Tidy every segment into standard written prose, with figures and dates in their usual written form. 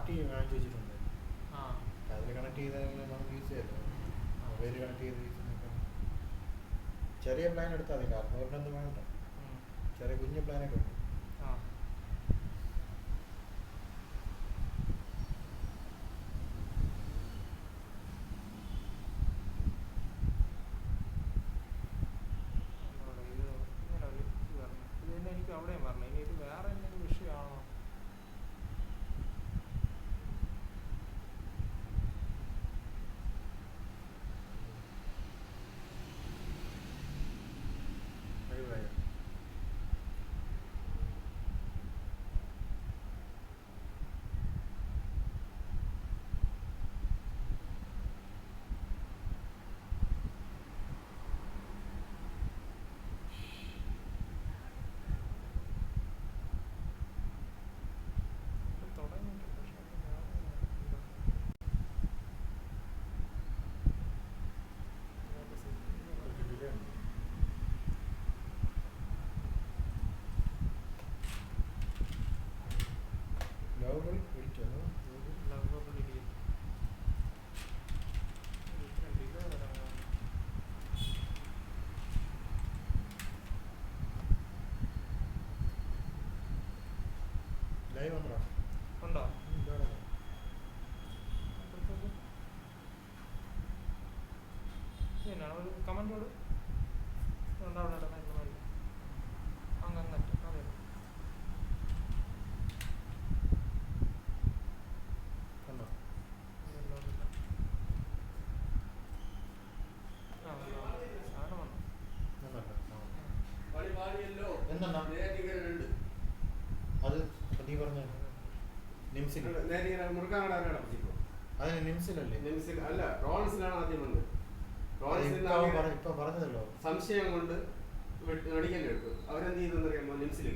Party വാങ്ങിച്ചു വെച്ചിട്ടുണ്ട്. അതിൽ കണക്ട് ചെയ്താൽ നമുക്ക് യൂസ് ചെയ്യാമല്ലോ. മൊബൈൽ കണക്ട് ചെയ്ത് യൂസ് ചെയ്യുന്നൊക്കെ ചെറിയ പ്ലാൻ എടുത്താൽ മതി. 600 വേണ്ട, ചെറിയ കുഞ്ഞു പ്ലാനൊക്കെ ഉണ്ട്. എനിക്ക് അവിടെയും പറഞ്ഞു ഇനി ഇത് വേറെ എന്തെങ്കിലും വിഷയമാണോ. ഉണ്ടോ? ഒരു കമൻറ്റോട് ഉണ്ടാവണം അങ്ങനെ അതെ. അത് നീ പറഞ്ഞ പറഞ്ഞതല്ലോ. സംശയം കൊണ്ട് മെഡിക്കൽ എടുക്കും. അവരെന്ത് ചെയ്തെന്നറിയാമോ? നിംസിലും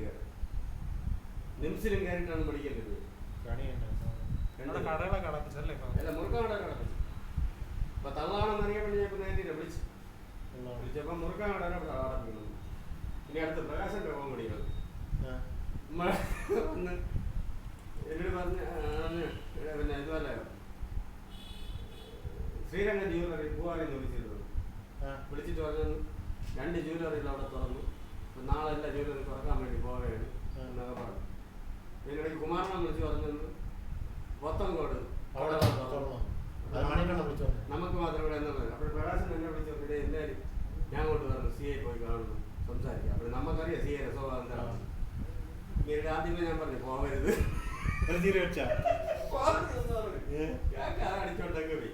കയറിയിട്ടാണ് മെഡിക്കൽ എടുത്തത്. അല്ല, മുറുക്ക കട കടപ്പിച്ചു. അപ്പൊ തള്ളാണെന്ന് അറിയാൻ വേണ്ടി ഞാൻ നേരെ വിളിച്ചപ്പോ മുറുക്ക കടനെ അടപ്പിക്കുന്നു. ഇനി അടുത്ത പ്രകാശന്റെ പോകാൻ കൂടിയാണ് ഒന്ന് എന്നോട് പറഞ്ഞ് പിന്നെ ഇതുപോലെ ശ്രീരംഗം ജ്വല്ലറി പൂവാറിന്ന് വിളിച്ചിരുന്നു. വിളിച്ചിട്ട് പറഞ്ഞു 2 ജ്വല്ലറികൾ അവിടെ തുറന്നു, നാളെ എല്ലാ ജ്വല്ലറി തുറക്കാൻ വേണ്ടി പോവുകയാണ് എന്നൊക്കെ പറഞ്ഞു. ഇതിനിടയ്ക്ക് കുമാരനെ വിളിച്ച് പറഞ്ഞു പോത്തങ്കോട് നമുക്ക് മാത്രം ഇവിടെ എന്താ പറയുക. അപ്പോൾ പ്രകാശൻ എന്നെ വിളിച്ച് നോക്കിയിട്ട് എല്ലാവരും ഞാൻ അങ്ങോട്ട് പറഞ്ഞു CA പോയി കാണുന്നു സംസാരിക്കാം. അപ്പോൾ നമുക്കറിയാം CA സ്വഭാവം എന്താണ്. ഇങ്ങനെ ആദ്യമേ ഞാൻ പറഞ്ഞു പോകരുത്, അടിച്ചോണ്ടൊക്കെ പോയി.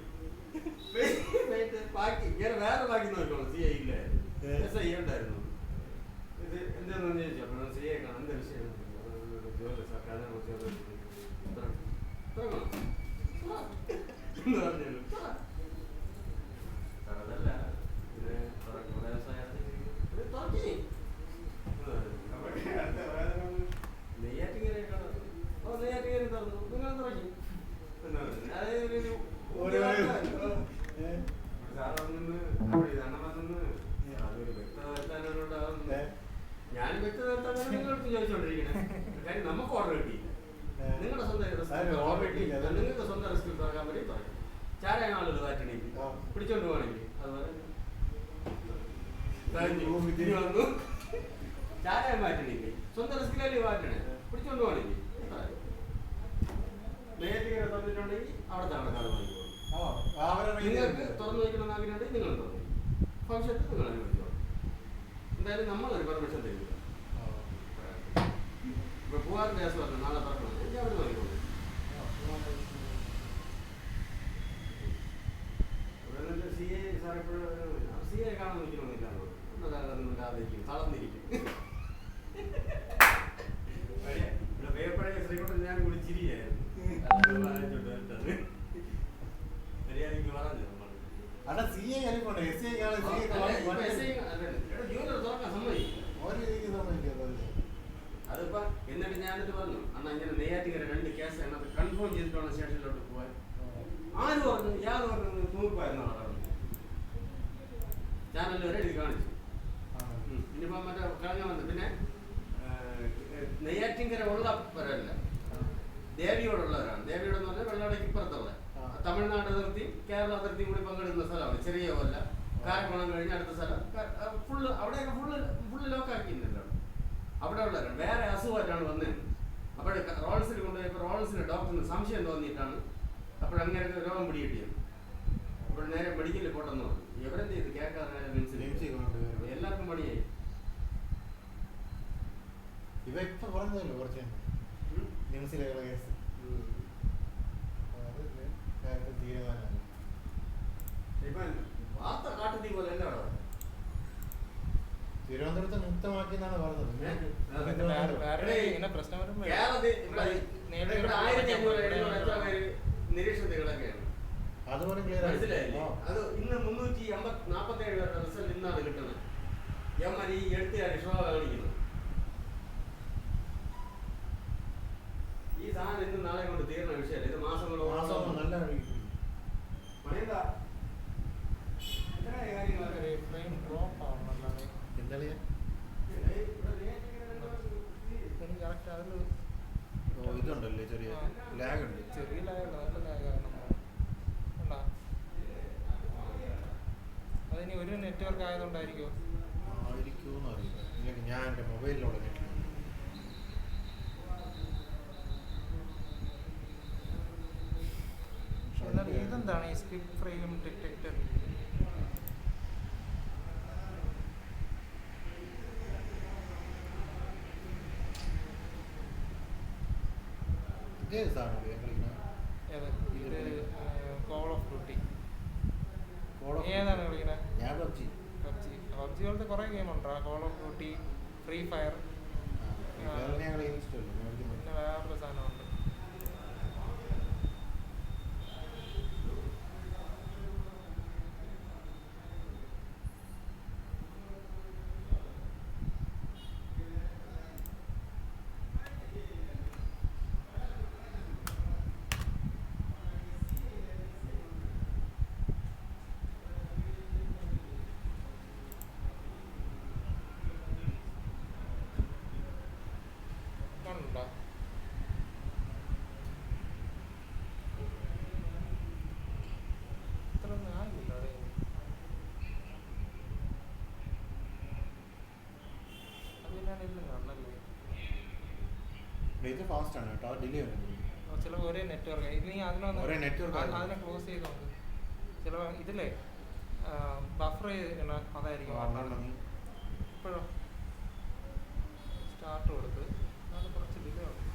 ബാക്കി ഇങ്ങനെ വേറെ ബാക്കി നോക്കണം. CA ഇല്ല, SI ഉണ്ടായിരുന്നു. ഇത് എന്താണെന്ന് ചോദിച്ചു. അപ്പോൾ CA കാണാൻ എന്താ വിഷയം സർക്കാരിനെ കുറിച്ച് അതല്ല ഇത് കുറെ നെയ്യാറ്റിങ്ങരൊക്കെയാണ്. നെയ്യാറ്റിങ്ങര തുറന്നു, നിങ്ങൾ തുടങ്ങി. അതൊരു വ്യക്തത വരുത്താനോണ്ടാവുന്നു. ഞാൻ വ്യക്തത വരുത്താൻ നിങ്ങളടുത്ത് ചോദിച്ചോണ്ടിരിക്കണേ. കാര്യം നമുക്ക് ഓർഡർ കിട്ടിയില്ല. നിങ്ങളുടെ സ്വന്തം ഓർഡർ കിട്ടിയില്ല. നിങ്ങൾക്ക് സ്വന്തം റിസ്ക് തുറക്കാൻ വേണ്ടി തുറക്കും. ചാരായ ആളുകൾ വാറ്റണെങ്കിൽ പിടിച്ചോണ്ട് പോകണമെങ്കിൽ അതുപോലെ വന്നു ചാരായം വാറ്റണെങ്കിൽ സ്വന്തം റിസ്കിലല്ലേ വാറ്റണേ. പിടിച്ചോണ്ട് പോകണമെങ്കിൽ നേരത്തെ തന്നിട്ടുണ്ടെങ്കിൽ അവിടെ കട വാങ്ങിക്കോളും. നിങ്ങൾക്ക് തുറന്നു വയ്ക്കണമെന്ന് ആഗ്രഹമുണ്ടെങ്കിൽ നിങ്ങൾ തുറന്നു ഫംഗ്ഷന് നിങ്ങൾ അനുവദിച്ചോളൂ. എന്തായാലും നമ്മളൊരു പെർമിഷൻ തരില്ല. ഇപ്പൊ പൂവാറിന്റെ കേസ് പറഞ്ഞു നാളെ തുറക്കണം, എനിക്ക് അവിടെ വാങ്ങിക്കോളൂ. CA സാർ എപ്പോഴും CA കാണാൻ നിൽക്കണമെന്നില്ല, ആദരിക്കും, തളർന്നിരിക്കും. ഇവിടെ പേപ്പഴയ ശ്രീകുട്ടൻ ഞാൻ വിളിച്ചിരിക്കുകയായിരുന്നു. മര്യാദയ്ക്ക് പറഞ്ഞു അതിപ്പോ എന്നിട്ട് ഞാനിത് പറഞ്ഞു അന്നാ ഇങ്ങനെ നെയ്യാറ്റിങ്ങര 2 കേസ് എന്നത് കൺഫേം ചെയ്തിട്ടാണ് സ്റ്റേഷനിലോട്ട് പോകാൻ. ആര് പറഞ്ഞു? യാത് പറഞ്ഞു തൂപ്പായിരുന്നു പറഞ്ഞു. ചാനലിൽ വരെ എഴുതി കാണിച്ചു. ഇനിയിപ്പോ മറ്റേ കഴിഞ്ഞ വന്നു. പിന്നെ നെയ്യാറ്റിങ്കര ഉള്ളവരല്ല, ദേവിയോടുള്ളവരാണ്. ദേവിയോടെന്ന് പറഞ്ഞാൽ തമിഴ്നാട് അതിർത്തിയും കേരള അതിർത്തിയും കൂടി പങ്കെടുക്കുന്ന സ്ഥലമാണ്. ചെറിയ കൊല്ല കാരക്കോണം കഴിഞ്ഞ് അടുത്ത സ്ഥലം ഫുള്ള് അവിടെയൊക്കെ ഫുള്ള് ലോക്കാക്കിയിരുന്നല്ലോ. അവിടെ ഉള്ളവരാണ് വേറെ അസുഖമായിട്ടാണ് വന്നത്. അവിടെ റോൾസിൽ കൊണ്ടുപോയപ്പോൾ റോൾസിന് ഡോക്ടറിന് സംശയം തോന്നിയിട്ടാണ് അപ്പോഴങ്ങനെ രോഗം പിടികിട്ടിയത്. അപ്പോൾ നേരെ മെഡിക്കലിൽ പോട്ടെന്ന് പറഞ്ഞു. എവരെന്ത് ചെയ്ത് കേൾക്കാതെ എല്ലാവർക്കും പണിയായി. ഇവ ഇപ്പൊ പറഞ്ഞതല്ലോ കുറച്ച് ന്യൂസിലുള്ള കേസ് തീരുമാനമായി. ഇപ്പം വാർത്ത കാട്ടുതീ പോലെ അല്ല അവിടെ. തിരുവനന്തപുരത്ത് മുക്തമാക്കി എന്നാണ് പറഞ്ഞത്. നിരീക്ഷണത്തിലൊക്കെയാണ്. അതുപോലെ ക്ലിയർ മനസ്സിലായില്ലേ? അത് ഇന്ന് 347 പേരുടെ റിസൾട്ട് ഇന്നാണ് കിട്ടുന്നത്. എമ്മാരി ഈ എഴുത്തുകാർ ഷോ കാണിക്കുന്നത്. ഈ സാധനം ഇന്ന് നാളെ കൊണ്ട് തീർന്ന വിഷയമല്ല. ഇത് മാസങ്ങളോളം നല്ല പണിയെന്താ ഇതുണ്ടല്ലേ ചെറിയ ലാഗ് ഉണ്ട്. ചെറിയ ലാഗല്ല, നല്ല ലാഗാണ്. അതിന് ഒരു നെറ്റ്വർക്ക് ആയതുകൊണ്ടായിരിക്കുമോ? ആയിരിക്കുമെന്ന് അറിയില്ല. ഇല്ലെങ്കിൽ ഞാൻ എൻ്റെ മൊബൈലിലുള്ള നെറ്റ് ഇതെന്താണ് ഈ സ്കിപ്പ് ഫ്രെയിം ഡിറ്റക്ടർ? ഇതേ സാധനം ഇത് കോൾ ഓഫ് ഡ്യൂട്ടി. ഏതാണ് കളിക്കുന്നത്? ഞാൻ പബ്ജി പോലത്തെ കുറേ ഗെയിമുണ്ടോ? Call of Duty, Free Fire, പിന്നെ വേറൊരു സാധനമുണ്ട്. ഇത് ഫാസ്റ്റ് ആണ് കേട്ടോ, ഡിലേ വരുന്നത്. ചില ഒരേ നെറ്റ്വർക്ക്. ഇനി അതിനെ ക്ലോസ് ചെയ്തോണ്ട് ചില ഇതിലേ ബഫർ ചെയ്യണ അതായിരിക്കും. ഇപ്പോഴോ സ്റ്റാർട്ട് കൊടുത്ത് അത് കുറച്ച് ഡിലേ ഉണ്ട്.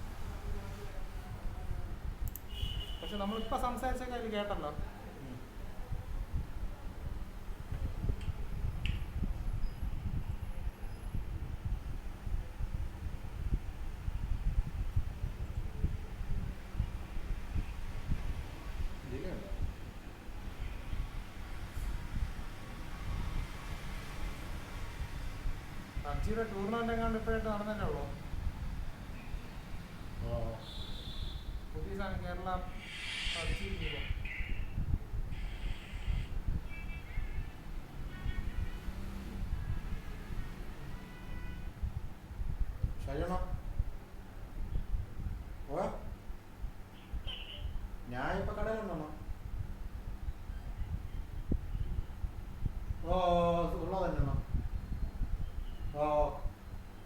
പക്ഷെ നമ്മളിപ്പോൾ സംസാരിച്ചൊക്കെ അതിൽ കേട്ടല്ലോ. പബ്ജിയുടെ ടൂർണമെന്റ് എങ്ങാണ്ട് ഇപ്പോഴായിട്ട് നടന്നല്ലേ ഉള്ളൂ. പുതിയ സാധനം കേരള പബ്ജി ഷജണോ ഓ ഞാൻ ഇപ്പൊ കടയിലുണ്ടോ? ഓ ഉള്ളത് തന്നെയാണോ? ഓ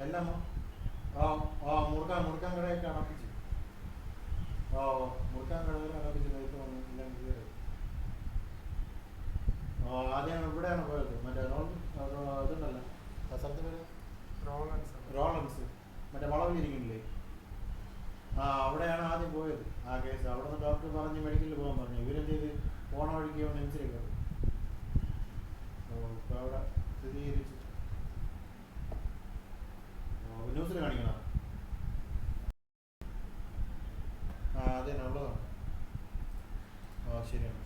എല്ലാം മുറുക്കാൻ കടയൊക്കെ അടപ്പിച്ച്. മുറുക്കാൻ കടയിൽ അടപ്പിച്ച് കഴിച്ച് വന്നു എല്ലാം ക്ലിയർ. ആദ്യം ഇവിടെയാണ് പോയത്. മറ്റേ ഇതുണ്ടല്ലോ ആ സ്ഥലത്ത് പേര് റോളൻസ്, മറ്റേ വളവിലിരിക്കുന്നില്ലേ, അവിടെയാണ് ആദ്യം പോയത് ആ കേസ്. അവിടെ നിന്ന് ഡോക്ടർ പറഞ്ഞ് മെഡിക്കലിൽ പോകാൻ പറഞ്ഞു. ഇവരെന്ത് ചെയ്ത് പോണ വഴിക്ക് നെഞ്ചിലേക്ക് ഇപ്പം അവിടെ സ്ഥിരീകരിച്ചു. ന്യൂസിൽ കാണിക്കണം. അതെ ഉള്ളതാണ്. ശരിയാണ്.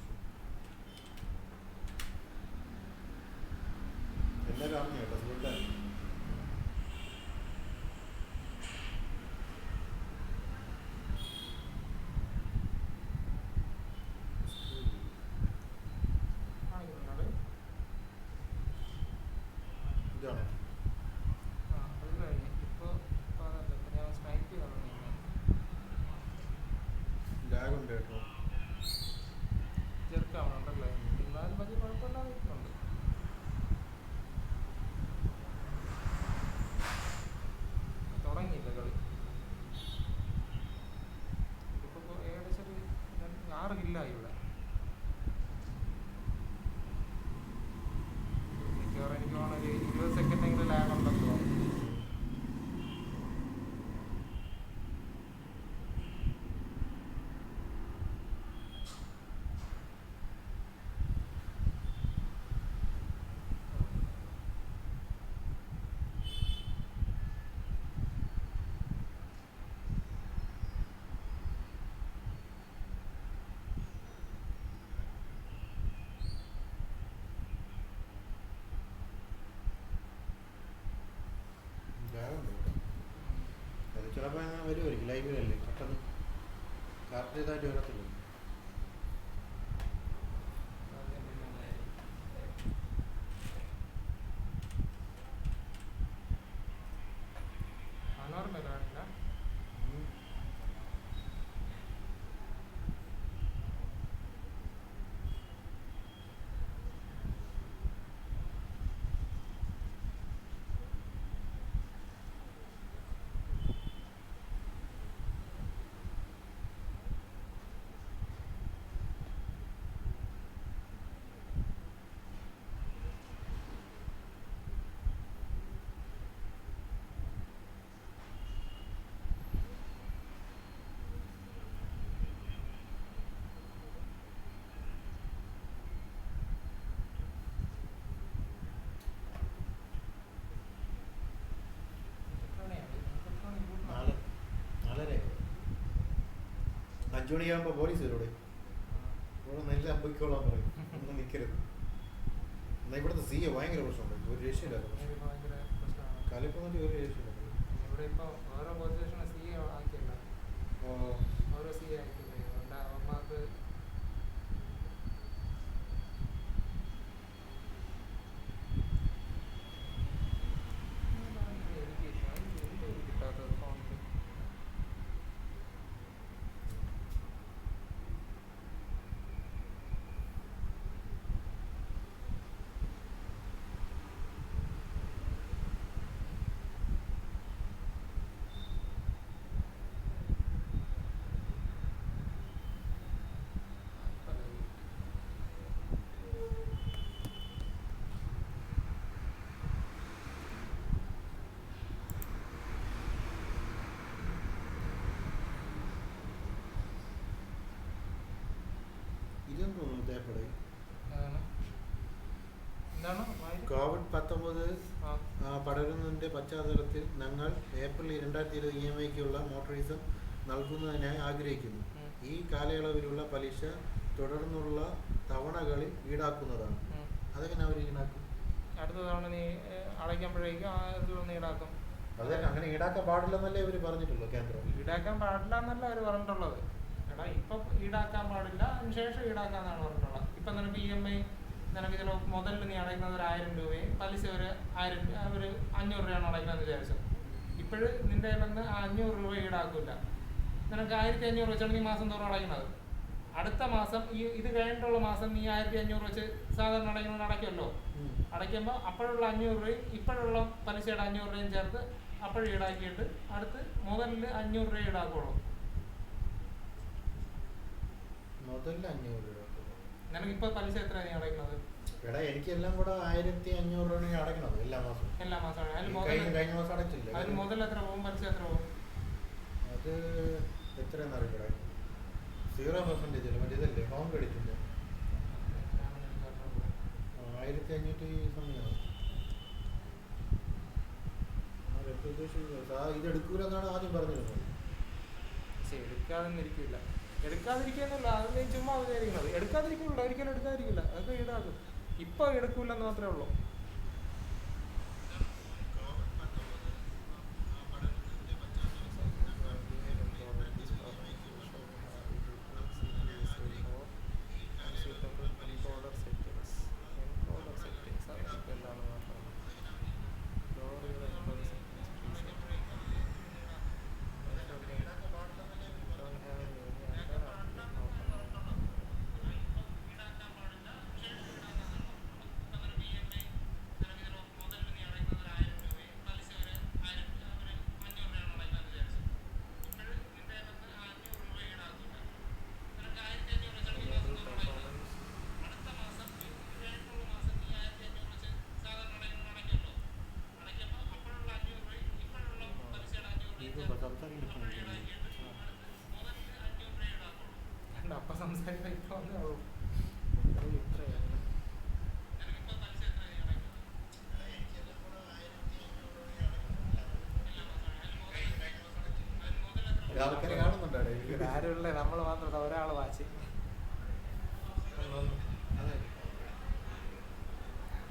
എല്ലാവരും അറിഞ്ഞു കേട്ടോ, സുഹൃത്തെ. ഇതാണ് ലാഗ് ഉണ്ട് കേട്ടോ. ചിലപ്പോൾ അങ്ങനെ വരുമായിരിക്കും, ലൈവിലല്ലേ പെട്ടെന്ന് കറക്റ്റ് ചെയ്തായിട്ട് വരത്തില്ല. നാല് 4:30 5 മണിയാകുമ്പോൾ പോലീസ് വരും ഇവിടെ നല്ല അമ്പയ്ക്കോളാൻ പറയും, ഒന്നും നിൽക്കരുത്. എന്നാൽ ഇവിടുത്തെ സി എ ഭയങ്കര പ്രശ്നമുണ്ട്, ഒരു രക്ഷയില്ലായിരുന്നു. കാലിപ്പന്നിട്ട് ഒരു രക്ഷയില്ല. ഇവിടെ ഇപ്പോൾ ഓരോ പോലീസ് സ്റ്റേഷനെ സി എ ആക്കിയല്ല, ഓരോ സി എ ആക്കിയില്ലേ, അതുകൊണ്ട് അവന്മാർക്ക് കിട്ടാത്തത് ഫോണിൽ. ഇതെന്ന് തോന്നുന്നു തേപ്പടെ എന്താണ് COVID-19 പടരുന്നതിൻ്റെ പശ്ചാത്തലത്തിൽ ഞങ്ങൾ ഏപ്രിൽ 2020 EMIക്കുള്ള മോട്ടറൈസം നൽകുന്നതിനായി ആഗ്രഹിക്കുന്നു. ഈ കാലയളവിലുള്ള പലിശ തുടർന്നുള്ള തവണകളിൽ ഈടാക്കുന്നതാണ്. അതെങ്ങനെ അവർ ഈടാക്കും? അടുത്ത തവണ നീ അടയ്ക്കുമ്പോഴേക്കും അതിലൊന്ന് ഈടാക്കും. അതെ, അങ്ങനെ ഈടാക്കാൻ പാടില്ലെന്നല്ലേ ഇവർ പറഞ്ഞിട്ടുള്ളൂ, കേന്ദ്രം. ഈടാക്കാൻ പാടില്ല എന്നല്ല അവർ പറഞ്ഞിട്ടുള്ളത്. എടാ ഇപ്പം ഈടാക്കാൻ പാടില്ല, അതിന് ശേഷം ഈടാക്കാന്നാണ് പറഞ്ഞിട്ടുള്ളത്. ഇപ്പം നിനക്ക് EMI നിനക്ക് ചില മുതലിൽ നീ അടയ്ക്കുന്നത് 1000 രൂപയും പലിശ ഒരു 500 രൂപയാണ് അടയ്ക്കുന്നതെന്ന് വിചാരിച്ചത്. ഇപ്പോഴും നിന്റെ കയ്യിൽ നിന്ന് 500 രൂപ ഈടാക്കില്ല. നിനക്ക് 1500 വെച്ചാണ് നീ മാസം തോറും അടയ്ക്കുന്നത്. അടുത്ത മാസം ഇത് കഴിഞ്ഞിട്ടുള്ള മാസം നീ 1500 വെച്ച് സാധാരണ അടയ്ക്കുന്നത് അടയ്ക്കുമല്ലോ. അടയ്ക്കുമ്പോൾ അപ്പോഴുള്ള 500 രൂപയും ഇപ്പോഴുള്ള പലിശയുടെ 500 രൂപയും ചേർത്ത് അപ്പോഴും ഈടാക്കിയിട്ട് അടുത്ത് മുതലിൽ 500 രൂപ ഈടാക്കുള്ളൂ. മുതലിൽ 500 രൂപ. നിനക്കിപ്പോൾ പലിശ എത്രയാണ് നീ അടയ്ക്കുന്നത്? എടാ എനിക്കെല്ലാം കൂടെ 1500 രൂപയാണ് അടയ്ക്കണത് എല്ലാ മാസവും. എല്ലാ മാസമാണ്. കഴിഞ്ഞ മാസം അടച്ചില്ല. അതിന് മുതൽ എത്ര പോകും, പലിശ എത്ര പോകും? അത് എത്രയെന്ന് അറിയില്ല. 0% മറ്റേ ഇതല്ലേ ഹോം ക്രെഡിറ്റിൻ്റെ 1500 സമയമാണ്. ഇത് എടുക്കൂലെന്നാണ് ആദ്യം പറഞ്ഞിരുന്നത്. പക്ഷെ എടുക്കാതിരിക്കില്ല, എടുക്കാതിരിക്കാന്നല്ല, അത് നീ ചുമ്മാ വിചാരിക്കുന്നത്. എടുക്കാതിരിക്കില്ല, ഒരിക്കലും എടുക്കാതിരിക്കില്ല, അതൊക്കെ ഈടാക്കും. ഇപ്പൊ എടുക്കൂലെന്ന് മാത്രമേ ഉള്ളൂ. അപ്പൊ സംസാരിക്കാൻ ഇപ്പൊ വന്നാവും. ആരുമില്ല, നമ്മൾ മാത്രം ഒരാള് വാച്ച്.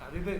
അതിത്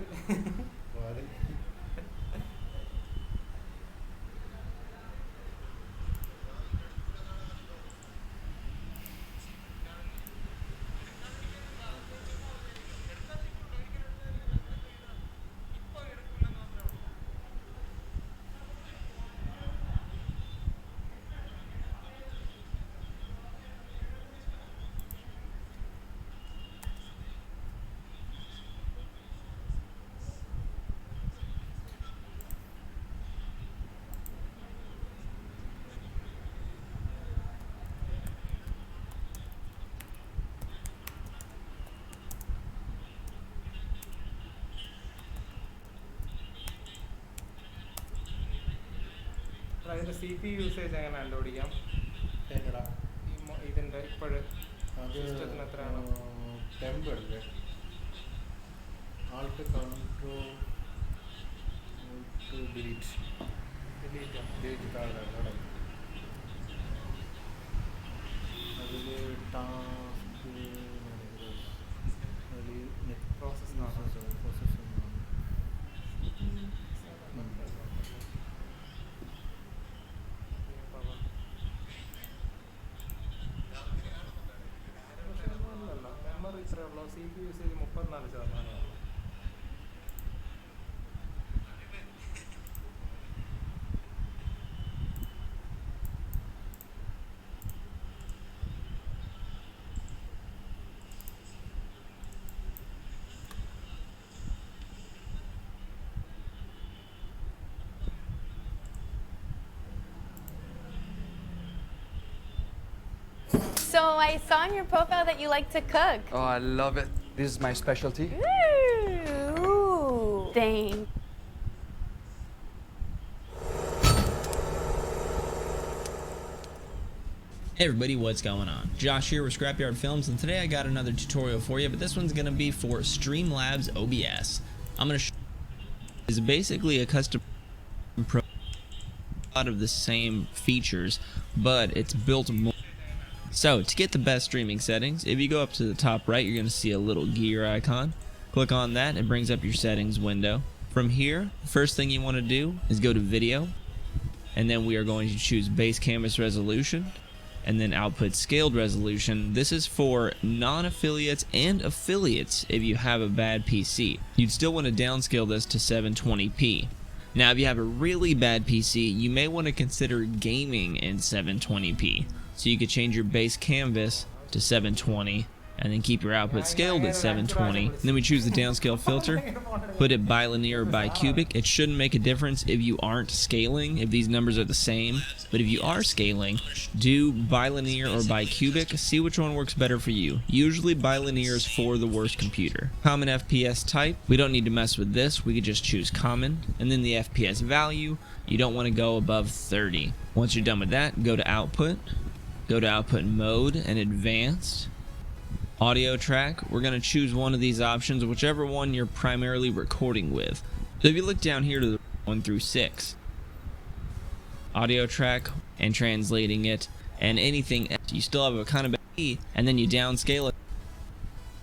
അതിൻ്റെ CPU യൂസേജ് എങ്ങനെ കണ്ടുപിടിക്കാം? എന്നടാ ഇതിൻ്റെ ഇപ്പോഴും അത് സിസ്റ്റത്തിന് എത്രയാണ്? ടെമ്പ് എടുക്കേ ആൾട്ട് കൺട്രോൾ ഡിലീറ്റ് താഴെ അതിൽ task net process process memory ഇത്രയേ ഉള്ളൂ. CPU usage 34%. So I saw on your profile that you like to cook. Oh, I love it. This is my specialty. Ooh. Dang. Hey everybody, what's going on? Josh here with Scrapyard Films, and today I got another tutorial for you, but this one's going to be for Streamlabs OBS. I'm going to show you is basically a custom pro, a lot of the same features, but it's built more. So to get the best streaming settings, if you go up to the top right, you're going to see a little gear icon. Click on that, it brings up your settings window. From here, the first thing you want to do is go to video, and then we are going to choose base canvas resolution, and then output scaled resolution. This is for non-affiliates and affiliates if you have a bad PC. You'd still want to downscale this to 720p. Now if you have a really bad PC, you may want to consider gaming in 720p. So you could change your base canvas to 720 and then keep your output scaled at 720. And then we choose the downscale filter, put it bilinear or bicubic. It shouldn't make a difference if you aren't scaling, if these numbers are the same. But if you are scaling, do bilinear or bicubic. See which one works better for you. Usually bilinear is for the worst computer. Common FPS type, we don't need to mess with this. We could just choose common. And then the FPS value, you don't want to go above 30. Once you're done with that, go to output. Go to output mode and advanced. Audio track, we're going to choose one of these options, whichever one you're primarily recording with. So if you look down here to the 1 through 6, audio track and translating it and anything else, you still have a kind of key, and then you downscale it.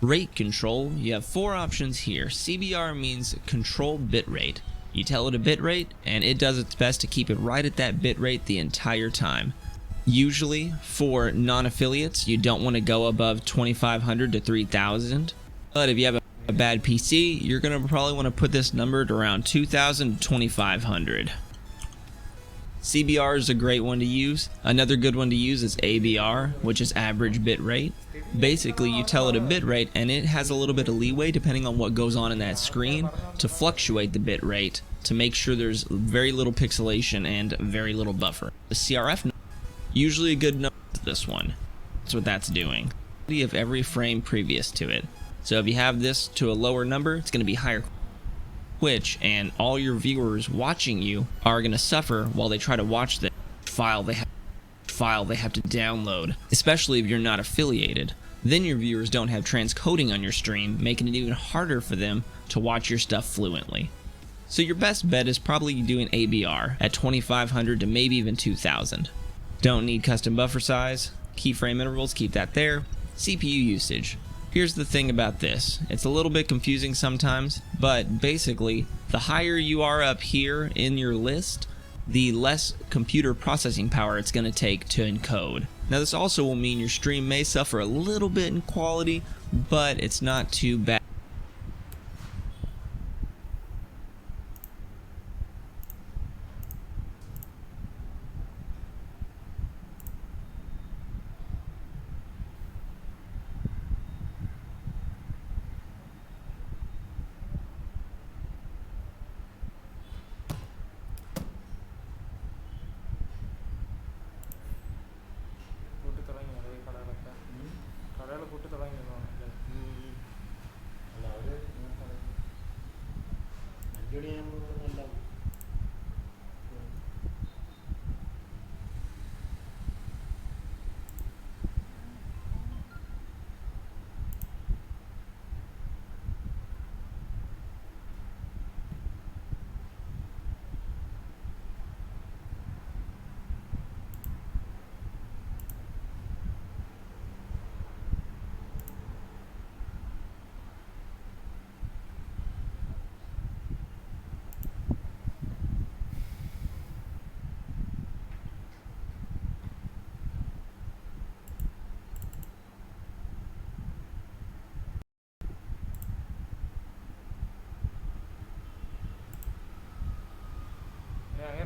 Rate control, you have 4 options here. CBR means control bitrate. You tell it a bitrate and it does its best to keep it right at that bitrate the entire time. Usually for non-affiliates, you don't want to go above 2500 to 3000. But if you have a bad PC, you're going to probably want to put this number at around 2000 to 2500. CBR is a great one to use. Another good one to use is ABR, which is average bit rate. Basically, you tell it a bit rate and it has a little bit of leeway depending on what goes on in that screen to fluctuate the bit rate to make sure there's very little pixelation and very little buffer. The CRF usually a good number to this one. That's what that's doing. Of every frame previous to it. So if you have this to a lower number, it's going to be higher Twitch, and all your viewers watching you are going to suffer while they try to watch the file they have to download, especially if you're not affiliated. Then your viewers don't have transcoding on your stream, making it even harder for them to watch your stuff fluently. So your best bet is probably doing ABR at 2500 to maybe even 2000. Don't need custom buffer size, keyframe intervals, keep that there. CPU usage. Here's the thing about this. It's a little bit confusing sometimes, but basically, the higher you are up here in your list, the less computer processing power it's going to take to encode. Now this also will mean your stream may suffer a little bit in quality, but it's not too bad.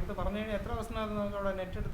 എടുത്ത് പറഞ്ഞു കഴിഞ്ഞാൽ എത്ര പ്രശ്നമായിരുന്നു നമുക്ക് അവിടെ net എടുത്ത്